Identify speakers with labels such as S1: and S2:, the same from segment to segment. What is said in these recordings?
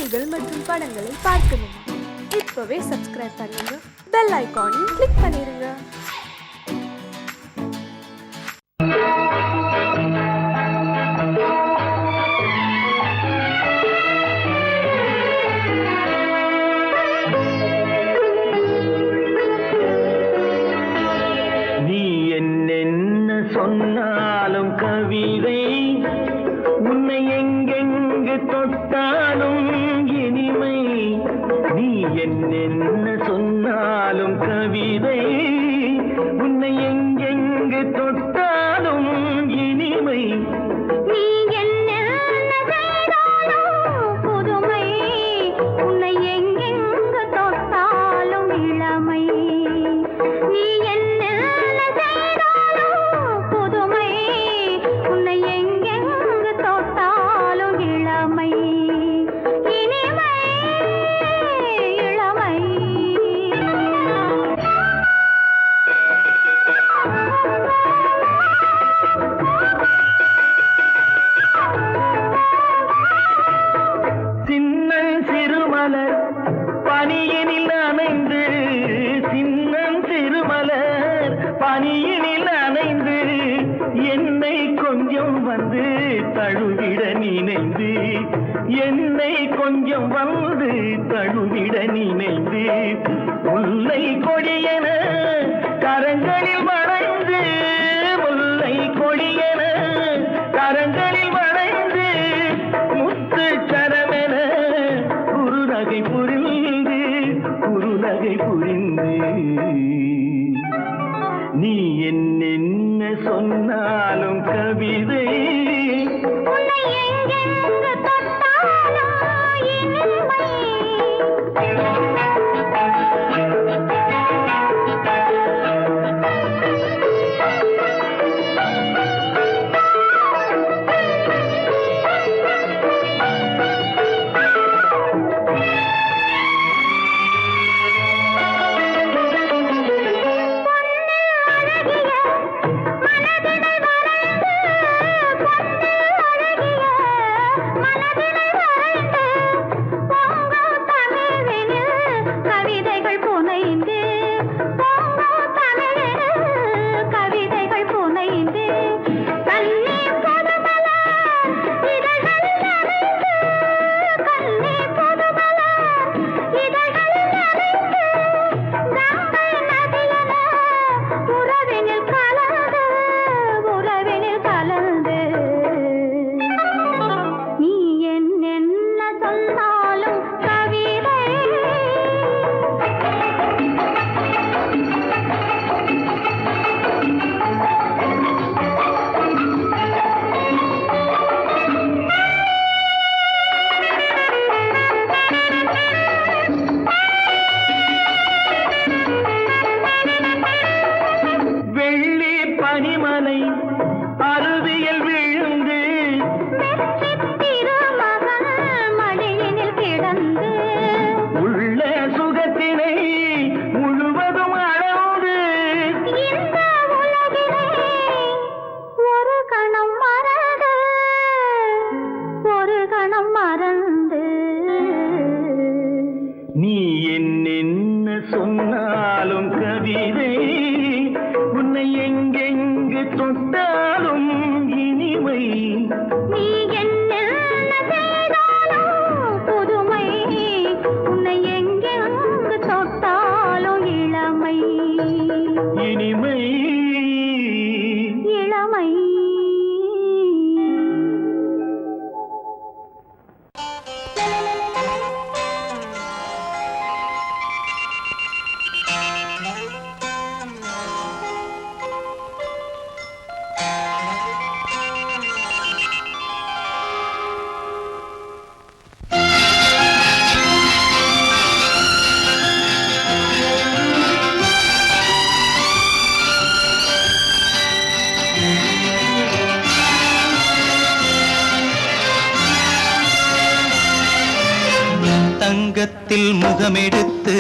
S1: செய்திகள் மற்றும் படங்களை பார்க்கணுமா? இப்பவே சப்ஸ்கிரைப் பண்ணுங்க, பெல் ஐகானையும் கிளிக் பண்ணிருங்க.
S2: நீ என்ன சொன்னாலும் கவிதை, உன்னை எங்கெங்கு தொட்டாலும் இனிமை. நீ என்ன சொன்னாலும் கவிதை, உன்னை எங்கெங்கு தொட்டாலும் இனிமை.
S3: நீ என்ன செய்தாலும் புதுமை, உன்னை எங்கெங்கு தொட்டாலும் இளமை. நீ என்ன செய்தாலும் புதுமை, உன்னை எங்கெங்கு தொட்டாலும் இளமை. இனிமை இளமை.
S2: சின்னன் சிறுமலர் பனியினில் நனைந்து, சின்னன் சிறுமலர் பனியினில் நனைந்து, என்னை கொஞ்சம் வந்து தழுவிட நினைந்து, என்னை கொஞ்சம் வந்து தழுவிட நினைந்து, முல்லை கொடியென கரங்களில் வளைந்து, முல்லை கொடியென கரங்களில் வளைந்து, முத்து சரமென குறுநகை புரிந்து, குறுநகை புரிந்து. நீ என்ன சொன்னாலும் கவிதை,
S3: உன்னை எங்கெங்கு தொட்டாலும் இனிமை. கவிதைகள் புனைந்து, கவிதைகள் புனைந்து, கண்ணீர் புதுமலர் இதழ்களில் நனைந்து, கண்ணீர் புதுமலர் இதழ்களில் நனைந்து, கங்கை நதியென உறவினில் கலந்து, உறவினில் கலந்து. நீ என்ன சொன்னாலும் கவிதை.
S2: வெள்ளி பனிமலை அருவியில் விழுந்து,
S3: திருமகன் மடியினில் கிடந்து,
S2: உள்ள சுகத்தினை முழுவதும் அளந்து,
S3: இந்த உலகிலே ஒரு கணம் மறந்து, ஒரு கணம் மறந்து.
S2: நீ என்ன சொன்னாலும் கவிதை, உன்னை எங்கெங்கு தொட்டாலும் இனிமை.
S3: நீ என்ன செய்தாலும் புதுமை, உன்னை எங்கெங்கு தொட்டாலும் இளமை.
S2: இனிமை
S3: இளமை.
S4: தங்கத்தில் முகமெடுத்து,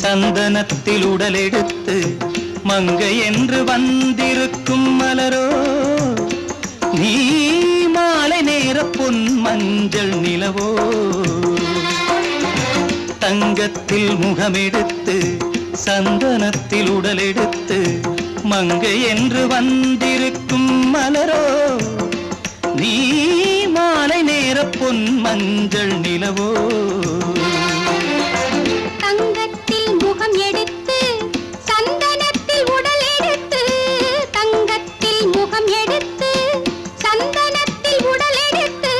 S4: சந்தனத்தில் உடலெடுத்து, மங்கை என்று வந்திருக்கும் மலரோ, நீ மாலை நேர பொன் மஞ்சள் நிலவோ. தங்கத்தில் முகமெடுத்து சந்தனத்தில் உடலெடுத்து மங்கை என்று வந்திருக்கும் மலரோ நீ மாலை நேர பொன் மஞ்சள் நிலவோ
S3: தங்கத்தில் முகம் எடுத்து சந்தனத்தில் உடல் எடுத்து தங்கத்தில் முகம் எடுத்து சந்தனத்தில் உடல் எடுத்து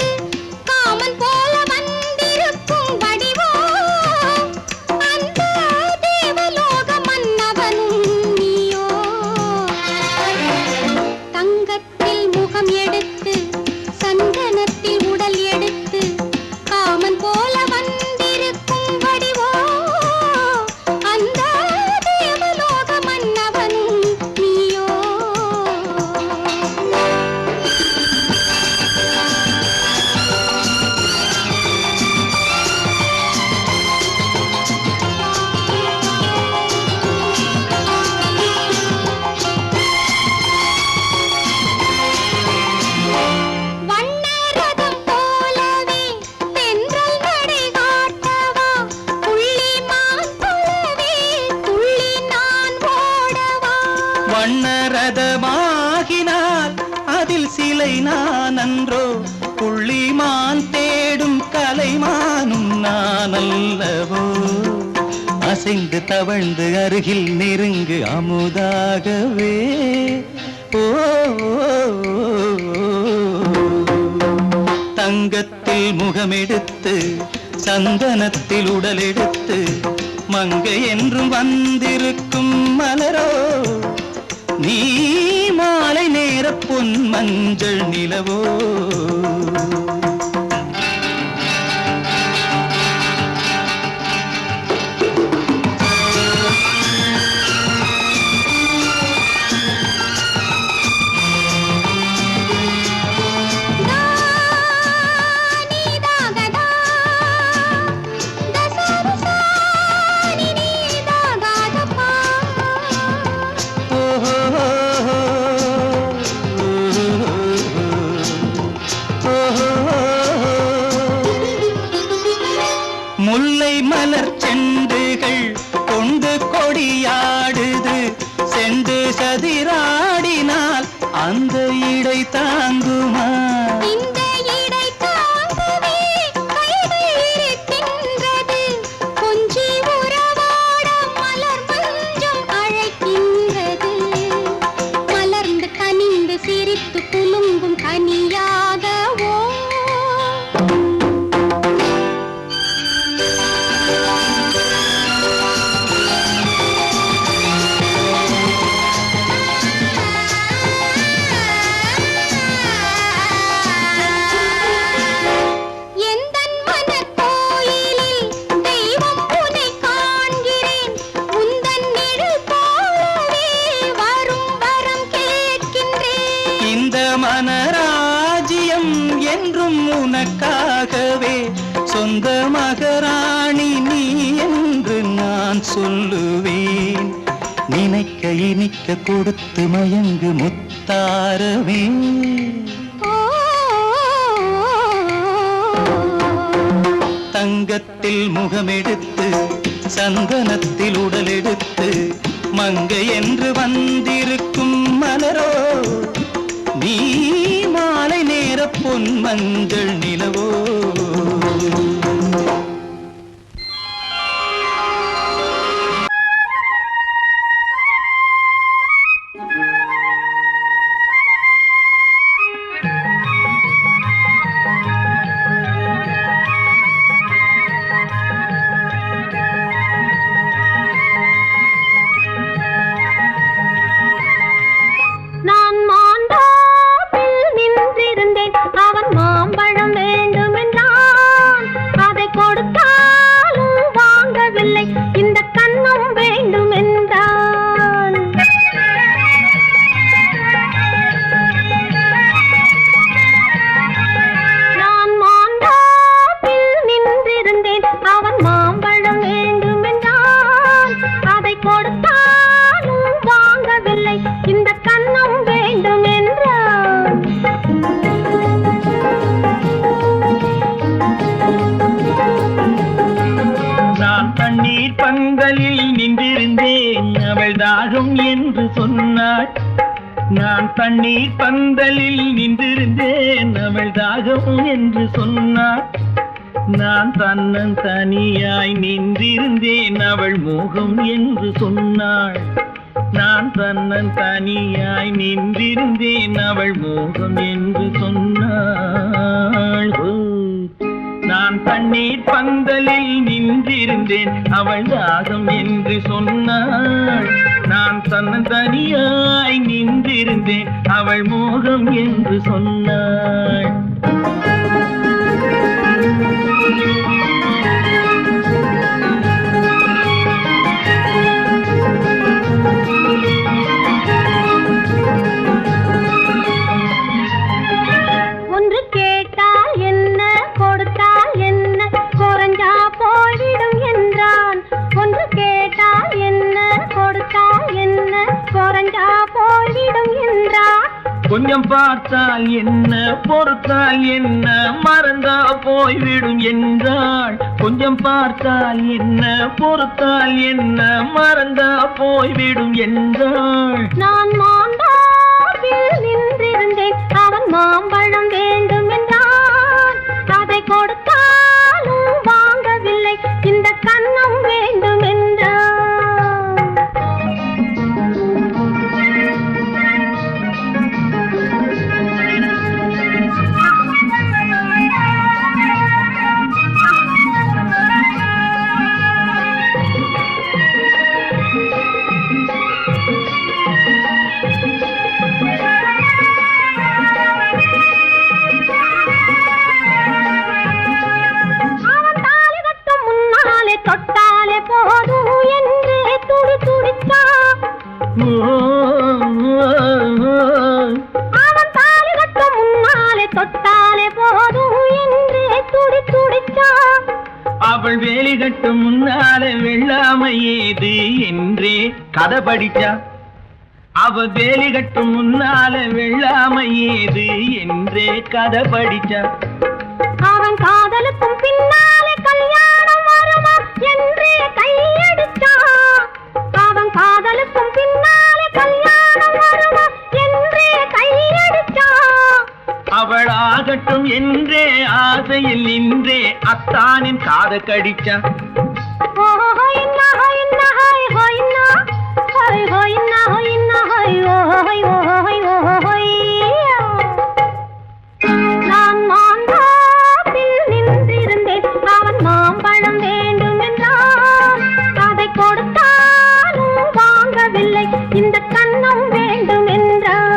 S3: காமன் போல வந்திருக்கும் வடிவோ அந்த தேவலோக மன்னவனும் நீயோ தங்கத்தில் முகம் எடுத்து சந்தனத்தில் உடல் எடுத்து காமன் போல வந்திருக்கும் வடிவோ அந்த தேவலோக மன்னவனும் நீயோ வண்ணரதம் போலவே தென்றல் நடை காட்டவா புள்ளிமான் போலவே துள்ளி நான் ஓடவா
S4: வண்ணரதமாகினால் அதில் சிலை நான் அன்றோ புள்ளிமான் தேடும் கலைமானும் நான் அல்லவோ அசைந்து தவழ்ந்து அருகில் நெருங்கு அமுதாகவே ஓ தங்கத்தில் முகமெடுத்து சந்தனத்தில் உடலெடுத்து மங்கை என்றும் வந்திருக்கும் மலரோ நீ மாலை நேர பொன் மஞ்சள் நிலவோ
S3: நீதாகதா தசரசா நீதாகதப்பா
S4: முல்லை மலர் செண்டுகள் கொண்டு கொடியாடுது செண்டு சதிராடினால் அந்த இடை தாங்குமா
S3: இந்த இடை தாங்கவே கைகள் இருக்கின்றது கொஞ்சி உறவாட மலர் மஞ்சம் அழைக்கின்றது மலர்ந்து கனிந்து சிரித்து குலுங்கும் கனியாகவோ எந்தன் மனக்கோயிலில் தெய்வம் உன்னை காண்கிறேன் உந்தன் நிழல் போலவே வரும் வரம் கேட்கின்றேன்
S4: இந்த மனராஜ்யம் என்றும் உனக்காகவே சொந்த மகராணி நீ என்று நான் சொல்லுவேன் நினைக்க இனிக்க கொடுத்து மயங்கு முத்தாரவே தங்கத்தில் முகமெடுத்து சந்தனத்தில் உடலெடுத்து மங்கை என்று வந்திருக்கும் மலரோ நீ மாலை நேர பொன் மஞ்சள் நிலவோ
S3: நான் மாண்டாப்பில் நின்றிருந்தேன் அவன் மாம்பழம் வேண்டுமென்றான்
S2: அவள் தாகம் என்று சொன்னாள். நான் தண்ணீர் பந்தலில் நின்றிருந்தேன், அவள் தாகம் என்று சொன்னாள். நான் தன்னன் தனியாய் நின்றிருந்தேன், அவள் மோகம் என்று சொன்னாள். நான் தன்னன் தனியாய் நின்றிருந்தேன், அவள் மோகம் என்று சொன்னாள். நான் தண்ணீர் பந்தலில் நின்றிருந்தேன், அவள் தாகம் என்று சொன்னாள். நான் தன்னன் தனியாய் நின்றிருந்தேன், அவள் மோகம் என்று சொன்னாள்.
S3: ஒன்று கேட்டால் என்ன, கொடுத்தால் என்ன, குறைஞ்சா போய்விடும் என்றான். ஒன்று கேட்டால் என்ன, கொடுத்தால் என்ன, குறைஞ்சா போய்விடும் என்றான்.
S2: கொஞ்சம் பார்த்தால் என்ன, பொறுத்தால் என்ன, மறந்தா போய்விடும் என்றாள். கொஞ்சம் பார்த்தால் என்ன, பொறுத்தால் என்ன, மறந்தா போய்விடும் என்றாள்.
S3: நான் மாந்தாப்பில் நின்றிருந்தேன், அவன் மாம்பழம் வேண்டும் என்றான். அதை கொடுத்தாலும் வாங்கவில்லை, இந்த கன்னம் வேண்டும் என்றான். தொட்டாலே போதும் என்று துடி துடித்தான். அவன் தாலி கட்டும் முன்னாலே தொட்டாலே போதும் என்று துடி துடித்தான்.
S2: அவள் வேலி கட்டும் முன்னாலே வெள்ளாமை ஏது என்றே கதை படிச்சா. அவள் வேலி கட்டும் முன்னாலே வெள்ளாமை ஏது என்றே கதை படிச்சா.
S3: அவன் காதலுக்கும் பின்னாலே கல்யாணம் வருமா என்றே கையடித்தான். அவன் காதலுக்கும் பின்னாலே கல்யாணம் வருமா என்றே கையடித்தான்.
S2: அவள் ஆகட்டும் என்றே ஆசையில் நின்றே அத்தானின் காத கடிச்சா.
S3: நான் மாந்தாப்பில் நின்றிருந்தேன், அவன் மாம்பழம் வேண்டும் என்றான். அதை கொடுத்தாலும் வாங்கவில்லை, இந்த கன்னம் வேண்டும் என்றான்.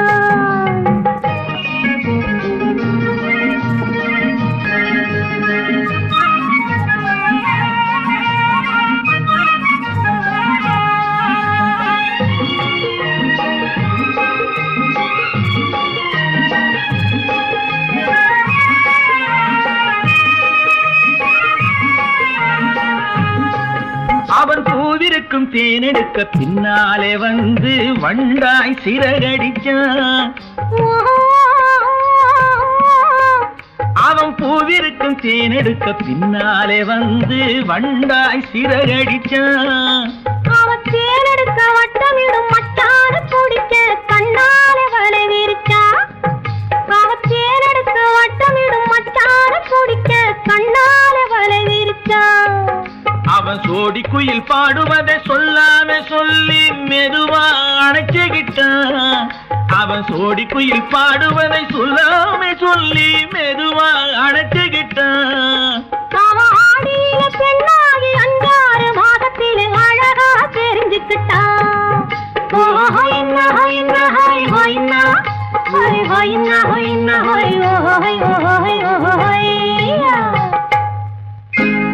S2: அவன் பூவிருக்கும் தேனெடுக்க பின்னாலே வந்து வண்டாய் சிறகடிச்சான். அவன் பூவிருக்கும் தேனெடுக்க பின்னாலே வந்து வண்டாய் சிறகடிச்சான்.
S3: அவன் தேனெடுக்க வட்டமிடும் மட்டான குடிக்க கண்ணாலே வலை விரிச்சா. அவன் தேனெடுக்க வட்டமிடும் மட்டான குடிக்க கண்ணாலே வலை விரிச்சா.
S2: அவன் சோடி குயில் பாடுவதை சொல்லாம சொல்லி மெதுவா அணைச்சுக்கிட்டான். அவன் சோடி குயில் பாடுவதை சொல்லாம சொல்லி மெதுவா அணைச்சுக்கிட்டான்.
S3: அவன் ஆடியில பெண்ணாகி 5-6 மாதத்திலே அழகா தெரிஞ்சுக்கிட்டான்.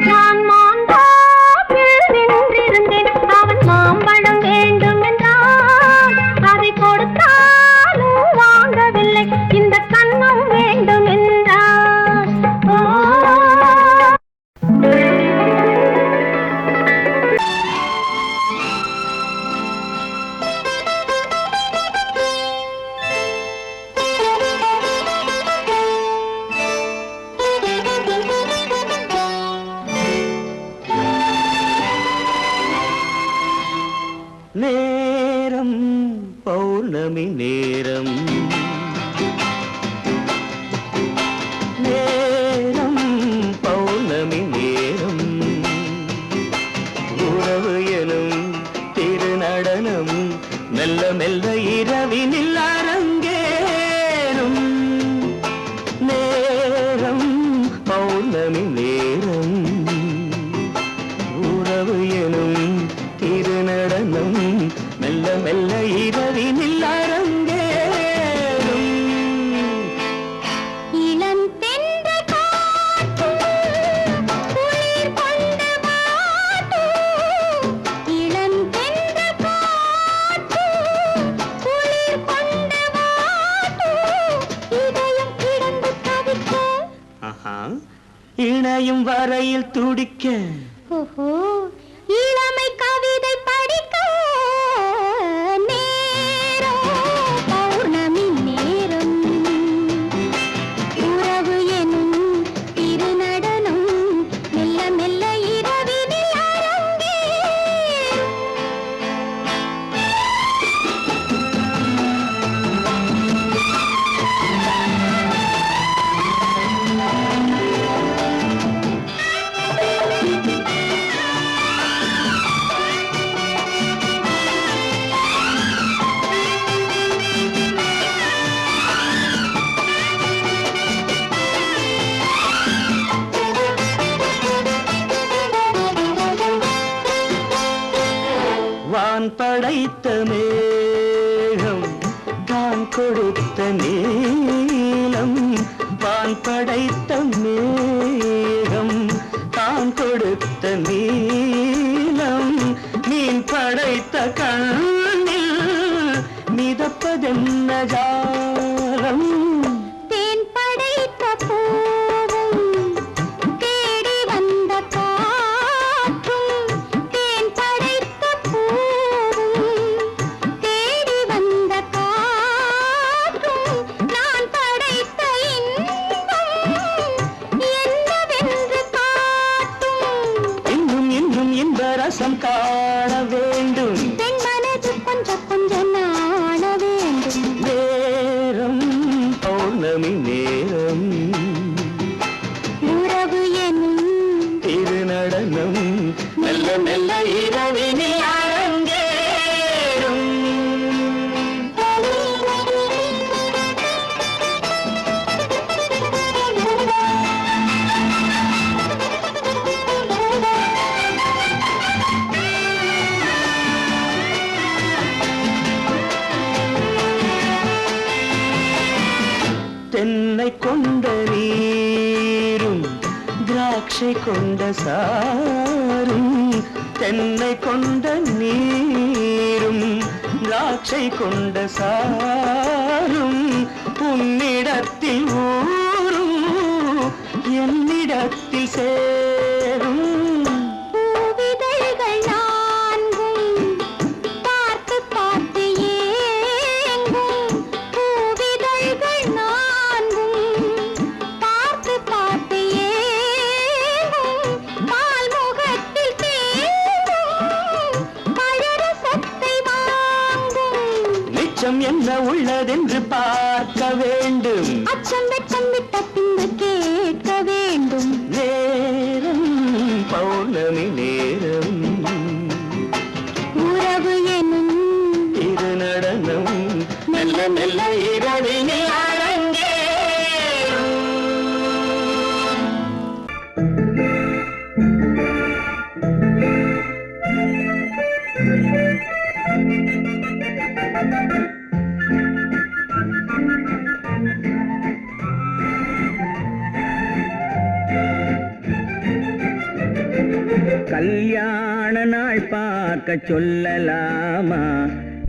S3: நான் மாந்தாப்பில் நின்றிருந்தேன், அவன் மாம்பழம் வேண்டும் என்றான். அதை கொடுத்தாலும் வாங்கவில்லை, இந்த கன்னம் வேண்டும் என்றான்.
S4: லே பௌர்ணமி நேரம் நேரம் பௌர்ணமி நேரம் உறவு எனும் திருநடனம் மெல்ல மெல்ல இரவினில் அரங்கேறும் நேரம் பௌர்ணமி நேரம் உறவு எனும் திருநடனம் மெல்ல மெல்ல இரவினில் அரங்கேறும்
S3: இளம் தென்றல் காற்றும் குளிர் கொண்டு வாட்டும் இளம் தென்றல் காற்றும் குளிர் கொண்டு வாட்டும் இதயம் கிடந்து தவிக்க
S4: இணையும் வரையில் துடிக்க
S3: ஓஹோ இளமை கவிதை படிக்க நேரம் பௌர்ணமி நேரம் உறவு எனும் திருநடனம் மெல்ல மெல்ல இரவினில் அரங்கேறும்
S4: வான் படைத்த மேகம் தான் கொடுத்த நீலம் வான் படைத்த மேகம் தான் கொடுத்த நீலம் மீன் படைத்த கண்ணில் மிதப்பதென்ன ஜாலம்
S3: தேன் படைத்த பூவும் தேடி வந்த காற்றும் தேன் படைத்த பூவும் தேடி வந்த காற்றும் நான் படைத்த இன்பம் என்னவென்று காட்டும்
S4: இன்னும் இன்னும் இன்ப ரசம் காண வேண்டும்
S3: பெண் மனது கொஞ்சம் கொஞ்சம் நாண வேண்டும்
S4: நேரம் பௌர்ணமி நேரம்
S3: உறவு எனும்
S4: திருநடனம் மெல்ல மெல்ல இரவினில் அரங்கேறும் தென்னை கொண்ட நீரும் திராட்சை கொண்ட சாரும் தென்னை கொண்ட நீரும் திராட்சை கொண்ட சாரும் உன்னிடத்தில் ஊரும் என்னிடத்தில் சேரும்
S3: பூவிதழ்கள் நான்கும் பார்த்து பார்த்து ஏங்கும் பூவிதழ்கள் நான்கும் பார்த்து பார்த்து ஏங்கும் பால்முகத்தில் தேங்கும் பழரசத்தை வாங்கும்
S4: நிச்சம் என்ன உள்ளதென்று பார்க்க வேண்டும்
S3: அச்சம் வெச்சம் விட்ட பின்பு கேட்க வேண்டும்
S4: நேரம் பௌர்ணமி நேரம்
S3: உறவு எனும்
S4: திருநடனம் மெல்ல மெல்ல இரவினில் அரங்கேறும்
S5: கல்யாண நாள் பார்க்க சொல்லலாமா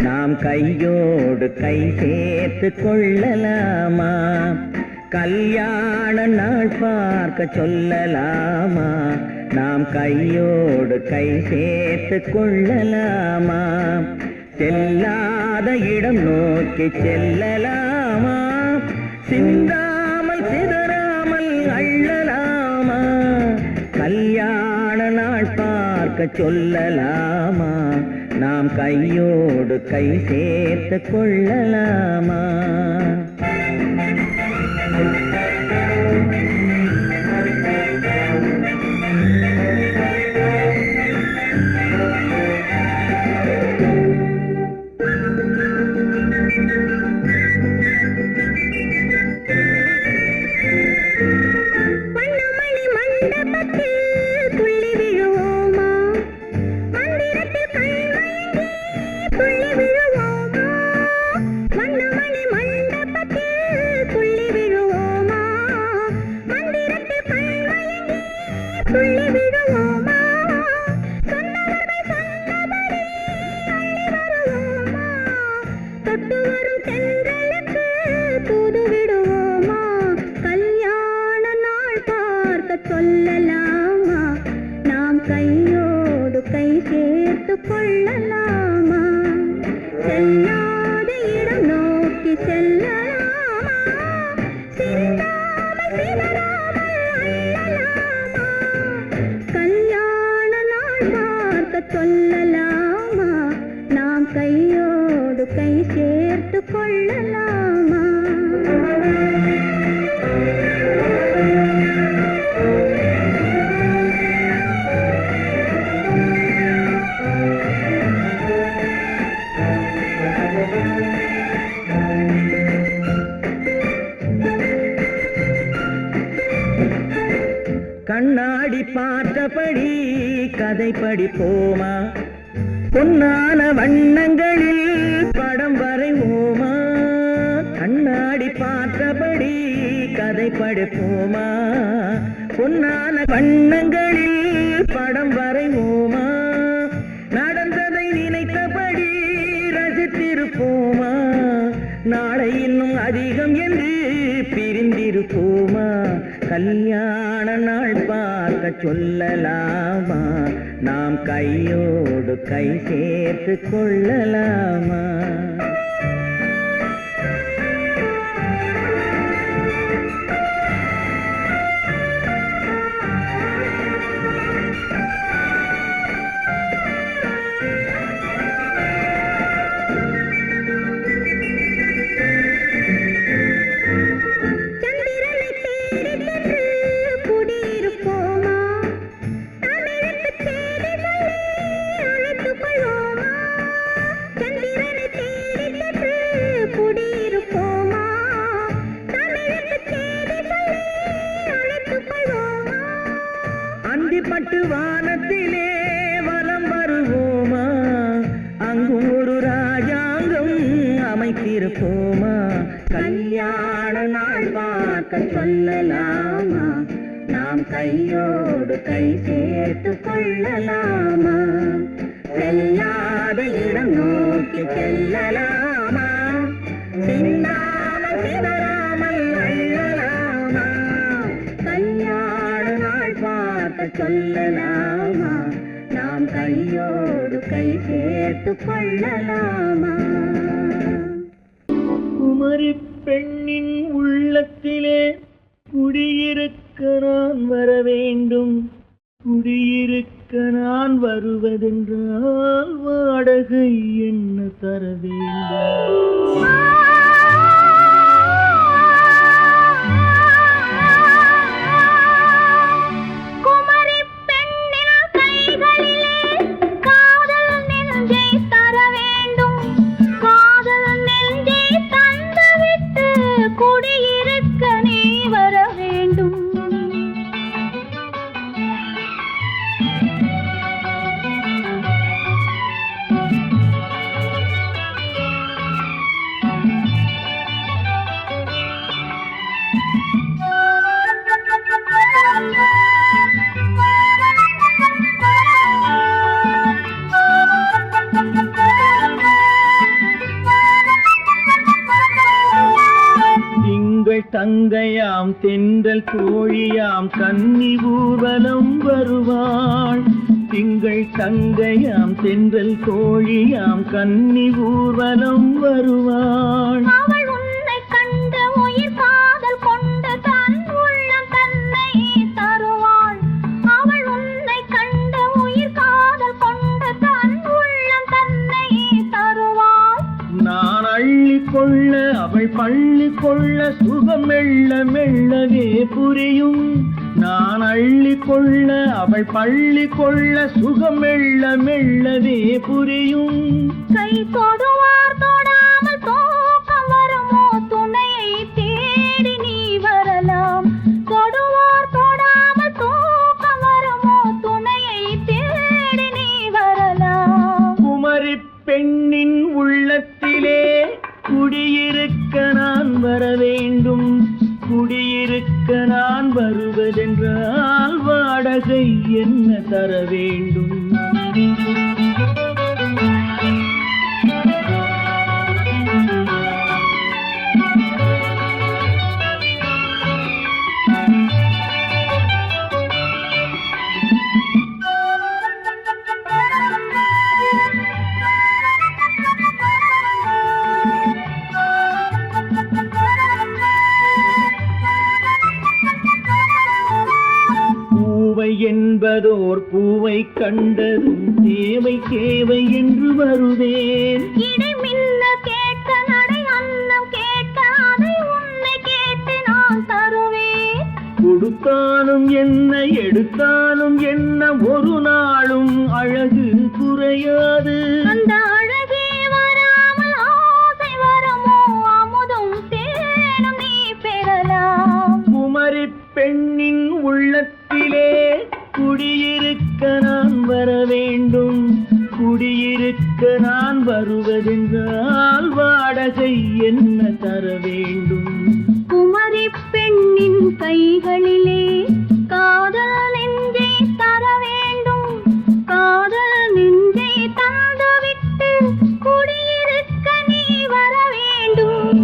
S5: நாம் கையோடு கை சேர்த்து கொள்ளலாமா கல்யாண நாள் பார்க்க சொல்லலாமா நாம் கையோடு கை சேர்த்து கொள்ளலாமா செல்லாத இடம் நோக்கி செல்லலாமா சிந்தாமல் சிதறாமல் அள்ளலாமா கல்யாண நாள் பார்க்க பார்க்க சொல்லலாமா நாம் கையோடு கை சேர்த்து கொள்ளலாமா
S3: சொல்லலாமா நாம் கையோடு கை சேர்த்து கொள்ளலாமா செல்லாத இடம் நோக்கி செல்லலாமா சிந்தாமல் சிதறாமல் அள்ளலாமா கல்யாண நாள் பார்க்க சொல்லலாமா நாம் கையோடு கை சேர்த்து கொள்ளலாமா
S5: கண்ணாடி பார்த்தபடி கதை படிப்போமா பொன்னான வண்ணங்களில் படம் வரைவோமா கண்ணாடி பார்த்தபடி கதை படிப்போமா பொன்னான வண்ணங்களில் படம் வரைவோமா நடந்ததை நினைத்தபடி ரசித்திருப்போமா நாளை இன்னும் அதிகம் என்று பிரிந்திருப்போமா கல்யாண நாள் பார்க்க சொல்லலாமா நாம் கையோடு கை சேர்த்து கொள்ளலாமா பட்டு வானத்திலே வலம் வருவோமா அங்கும் ஒரு ராஜாங்கம் அமைத்திருப்போமா கல்யாண நாள் பார்க்க சொல்லலாமா நாம் கையோடு கை சேர்த்து கொள்ளலாமா செல்லாத இடம் நோக்கி செல்லலாமா சிந்தாமல் சிதறாமல் அள்ளலாமா கல்யாண நாள் பார்க்க சொல்லலாமா நாம் கையோடு கை சேர்த்து கொள்ளலாமா
S2: குமரி பெண்ணின் உள்ளத்திலே குடியிருக்க நான் வர வேண்டும் குடியிருக்க நான் வருவதென்றால் வாடகை என்ன தர வேண்டும் தங்கையாம் தென்றல் தோழியாம் கன்னி ஊர்வலம் வருவாள் திங்கள் தங்கையாம் தென்றல் தோழியாம் கன்னி ஊர்வலம் வருவாள்
S3: அவள் உன்னை கண்டு உயிர் காதல் கொண்டு தன் உள்ளம் தன்னை தருவாள் அவள் உன்னை கண்டு உயிர் காதல்
S2: கொள்ள அவள் பள்ளி கொள்ள சுகம் மெல்ல மெல்லவே புரியும். நான் அள்ளி கொள்ள அவள் பள்ளி கொள்ள சுகம் மெல்ல மெல்லவே புரியும்.
S3: கை தொடுவார் தொடாமல் தூக்கம் வருமோ துணையை தேடி நீ வரலாம். தொடுவார் தொடாமல் தூக்கம் வருமோ துணையை தேடி நீ வரலாம்.
S2: குமரி பெண்ணின் உள்ளத்திலே குடியிருக்க நான் வர வேண்டும். குடியிருக்க நான் வருவதென்றால் வாடகை என்ன தர வேண்டும்? என்பதோர் பூவை கண்டதும் தேவை தேவை என்று வருவேன்.
S3: இடை மின்ன கேட்க நடை அன்னம் கேட்க அதை உன்னை கேட்டு நான் தருவேன்.
S2: கொடுத்தாலும் என்ன எடுத்தாலும் என்ன ஒரு நாளும் அழகு குறையாது.
S3: அந்த அழகே வராமல் ஆசை வரமோ அமுதும் தேனும் நீ பெறலாம்.
S2: குமரி பெண்ணின் உள்ளத்திலே குடியிருக்க நான் வர வேண்டும். குடியிருக்க நான் வருவதென்றால் வாடகை என்ன தர வேண்டும்?
S3: குமரி பெண்ணின் கைகளிலே காதல் நெஞ்சை தர வேண்டும். காதல் நெஞ்சை தந்துவிட்டு குடியிருக்க நீ வர வேண்டும்.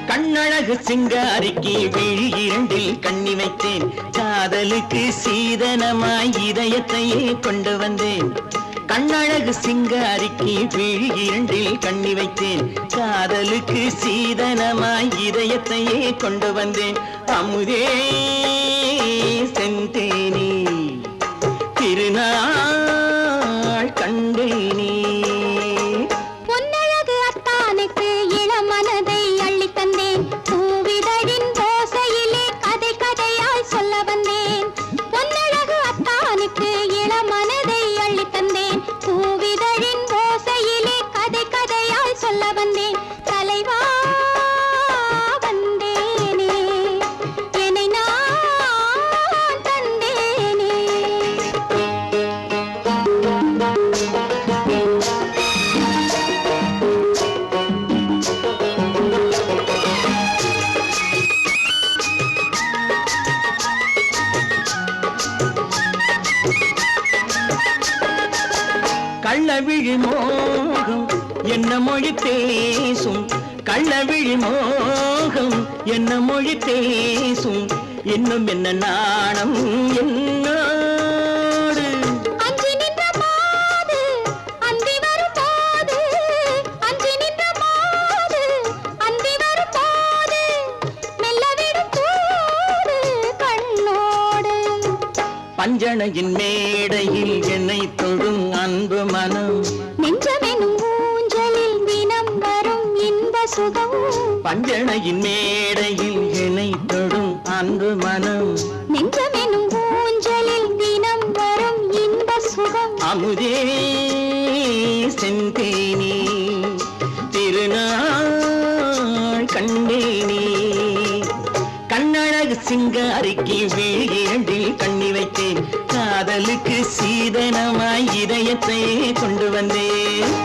S4: கண்ணழகு சிங்காரிக்கு விழி இரண்டில் கண்ணி வைத்தேன். காதலுக்கு சீதனமாய் இதயத்தையே கொண்டு வந்தேன். கண்ணழகு சிங்காரிக்கு விழி இரண்டில் கண்ணி வைத்தேன். காதலுக்கு சீதனமாய் இதயத்தையே கொண்டு வந்தேன். அமுதே செந்தேனே திருநாள் கண்டேனே.
S3: பொன்னழகு அத்தானுக்கு இளமனதை அள்ளி தந்தேன். பூவிதழின் ஓசையிலே கதை கதையாய் சொல்ல வந்தேன். பொன்னழகு அத்தானுக்கு இளமனதை அள்ளி தந்தேன். பூவிதழின் ஓசையிலே கதை கதையாய் சொல்ல வந்தேன். தலைவா வந்தேனே என்னை நான் தந்தேனே.
S4: கள்ளவிழி மோகம் என்ன மொழி பேசும்? கள்ளவிழி மோகம் என்ன மொழி பேசும்? இன்னும் என்ன நாணம் என்னோடு?
S3: அஞ்சி நின்ற மாது அந்தி வரும் போது, அஞ்சி நின்ற மாது அந்தி வரும் போது மெல்ல விடும் தூது கண்ணோடு.
S4: பஞ்சணையின் மேடையில் என்னை தொடும் அன்பு மனம்.
S3: நெஞ்சமெனும் ஊஞ்சலில் தினம் வரும் இன்ப சுகம்.
S4: பஞ்சணையின் மேடையில் என்னை தொடும் அன்பு மனம்.
S3: நெஞ்சமெனும் ஊஞ்சலில் தினம் வரும்
S4: அமுதே செந்தேனே திருநாள் கண்டேனே கண்ணழகு சிங்காரிக்கு விழிரண்டில் கண்ணி வைத்தேன் காதலுக்கு சீதனமாய் இதயத்தை கொண்டு வந்தேன்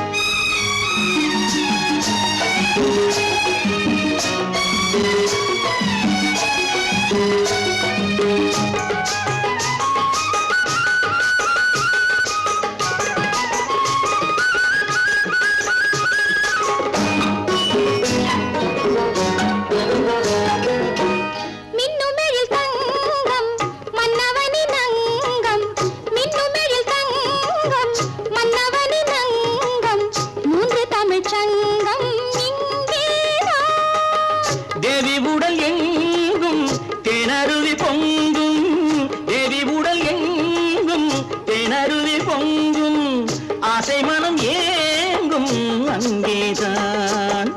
S4: தேவி உடல் எங்கும் தேனருவி பொங்கும் தேவி உடல் எங்கும் தேனருவி பொங்கும் ஆசை மனம் ஏங்கும் அங்கேதான்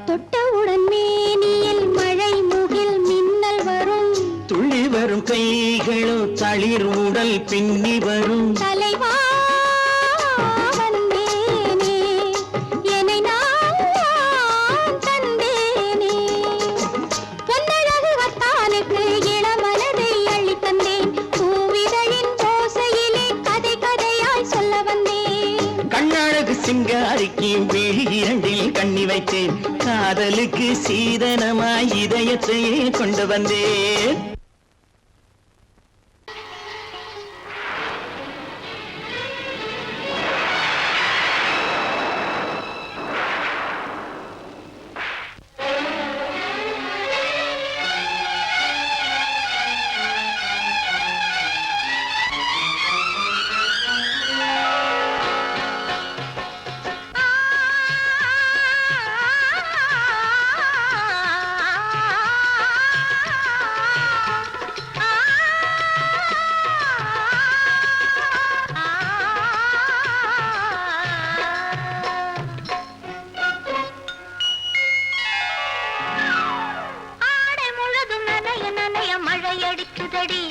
S3: தொட்டவுடன் மேனியில் மழை முகில் மின்னல் வரும்
S4: துள்ளி வரும் கைகளோ தளிர் உடல் பின்னி வரும்
S3: தலைவா வந்தேனே என்னை நான் தந்தேனே பொன்னழகு வத்தானுக்கு இளமனதை அள்ளி தந்தேன் பூவிதழின் ஓசையிலே கதை கதையாய் சொல்ல வந்தேன்
S4: கண்ணழகு சிங்காரிக்கு விழி இரண்டில் கண்ணி வைத்தேன் காதலுக்கு சீதனமாய் இதயத்தையே கொண்டு வந்தேன்
S3: அலையடிக்குதடி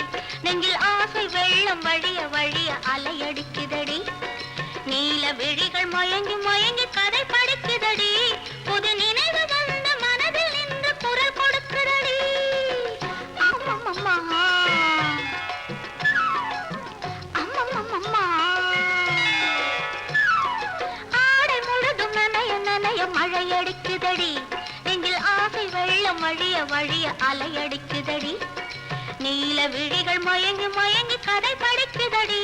S3: நெஞ்சில் ஆசை வெள்ளம் வழிய வழிய அலையடிக்குதடி நீல விழிகள் மயங்கி மயங்கி கதை படிக்குதடி புது நினைவு வந்த மனதில் நின்று குரல் கொடுக்குதடி அம்மம்மா அம்மம்மா ஆடை முழுதும் நனைய நனைய மழையடிக்குதடி நெஞ்சில் ஆசை வெள்ளம் வழிய வழிய அலையடிக்குதடி நீல விழிகள் மயங்கி மயங்கி கதை படிக்குதடி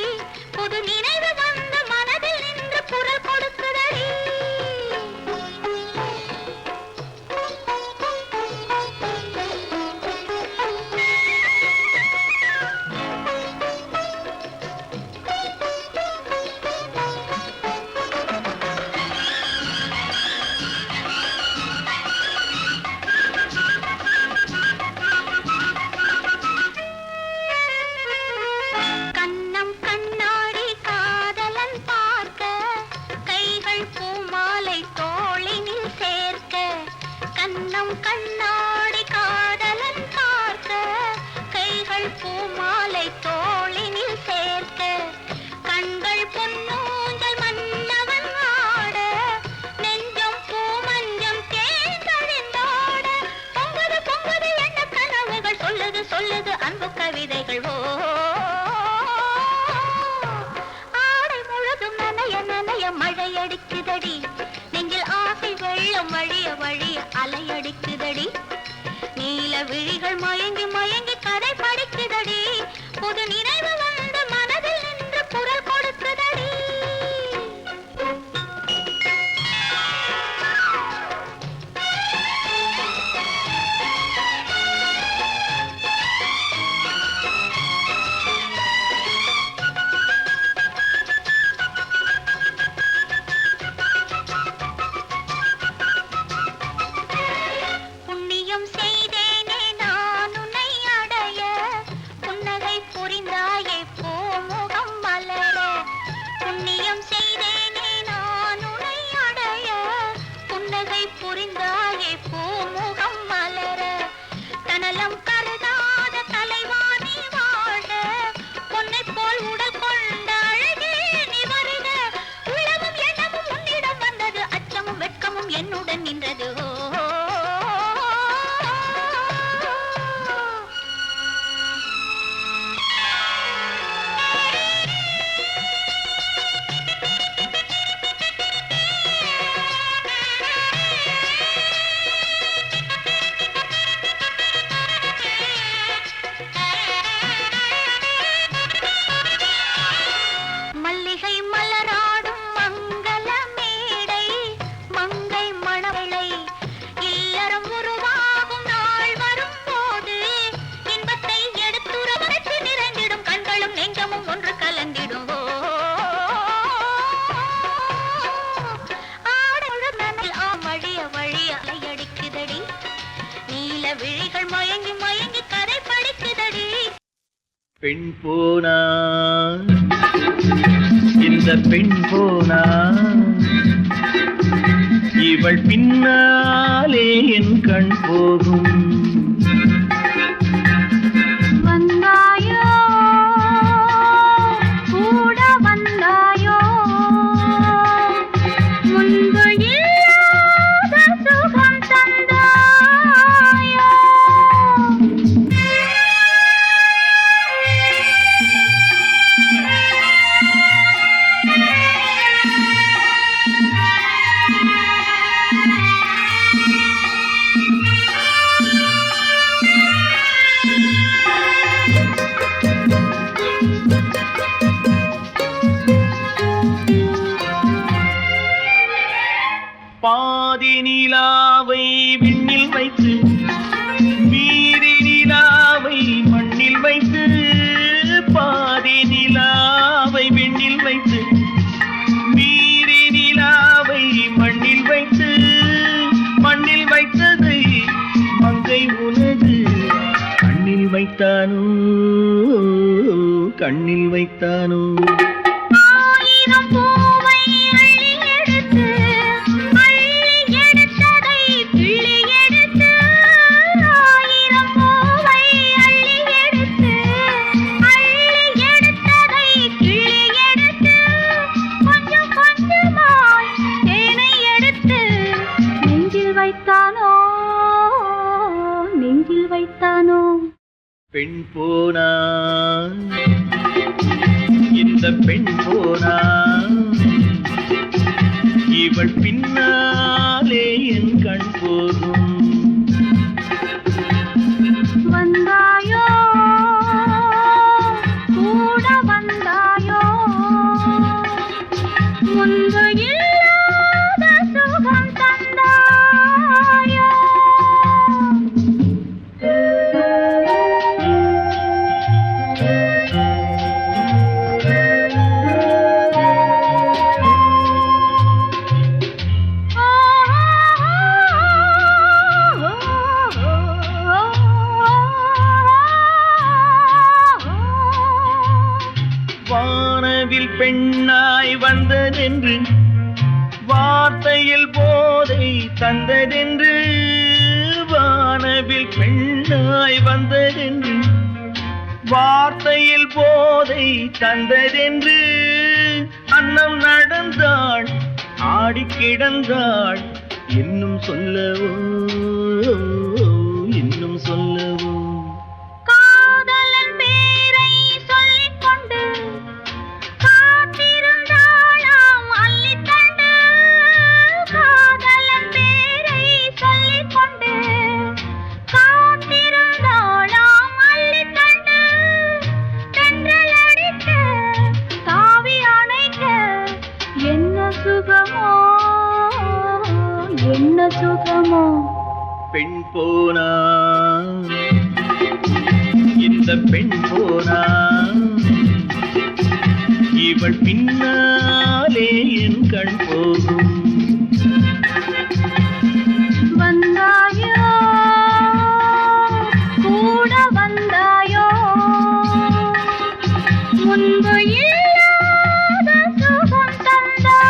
S3: புது நினைவு வந்த மனதில் நின்று குரல் கொடுக்குதடி கண்ணாடி காதலன் பார்க்க கைகள் பூமாலை தோளினில் சேர்க்க கண்கள் பொன்னூஞ்சல் மன்னவன் ஆட நெஞ்சம் பூமஞ்சம் தேர்ந்தழிந்தோட பொங்குது பொங்குது எண்ண கனவுகள் சொல்லுது சொல்லுது அன்பு கவிதைகள் ஓ ஆடை முழுதும் நனைய நனைய மழையடிக்குதடி நெஞ்சில் ஆசை வெள்ளம் வழிய வழிய அலையடிக்குதடி நீல விழிகள் மயங்கி மயங்கி கதை படிக்குதடி புது நினைவு வந்த மனதில் நின்று குரல் கொடுக்குதடி நீல விழிகள் மயங்கி மயங்கி கதை படிக்குதடி.
S2: பெண் போனா இந்த பெண் போனா இவள் பின்னாலே என் கண் போகும்.
S3: வந்தாயோ கூட வந்தாயோ முன்பு இல்லாத சுகம் தந்தாயோ.
S2: பாதி நிலாவை விண்ணில் வைத்து மீதி நிலாவை மண்ணில் வைத்து, பாதி நிலாவை விண்ணில் வைத்து மீதி நிலாவை மண்ணில் வைத்து, மண்ணில் வைத்ததை மங்கை உனது கண்ணில் வைத்தானோ, கண்ணில் வைத்தானோ.
S3: ஆயிரம் பூவை அள்ளி எடுத்து அள்ளி எடுத்ததை கிள்ளி எடுத்து, ஆயிரம் பூவை அள்ளி எடுத்து அள்ளி எடுத்ததை கிள்ளி எடுத்து, கொஞ்சம் கொஞ்சமாய் தேனை எடுத்து நெஞ்சில் வைத்தானோ, நெஞ்சில் வைத்தானோ.
S2: பெண் போனா இந்த பெண் போனா இவள் பின்னாலே என் கண் போகும்.
S3: வந்தாயோ கூட வந்தாயோ முன்பு இல்லாத சுகம் தந்தாயோ.
S2: வானவில் பெண்ணாய் வந்ததென்று வார்த்தையில் போதை தந்ததென்று, வானவில் பெண்ணாய் வந்ததென்று வார்த்தையில் போதை தந்ததென்று, அன்னம் நடந்தாள் ஆடி கிடந்தாள் இன்னும் சொல்லவோ, இன்னும் சொல்லவோ.
S3: காதலன் பேரை சொல்லிக் கொண்டு காத்திருந்தாளாம் அள்ளித்தண்டு, காதலன் பேரை சொல்லிக் கொண்டு காத்திருந்தாளாம் அள்ளித்தண்டு, தென்றல் அடிக்க தாவி அணைக்க என்ன சுகமோ, என்ன சுகமோ.
S2: பெண் போனா இந்த பெண் போனா இவள் பின்னாலே என் கண் போகும்.
S3: வந்தாயோ கூட வந்தாயோ முன்பு இல்லாத சுகம் தந்தாயோ.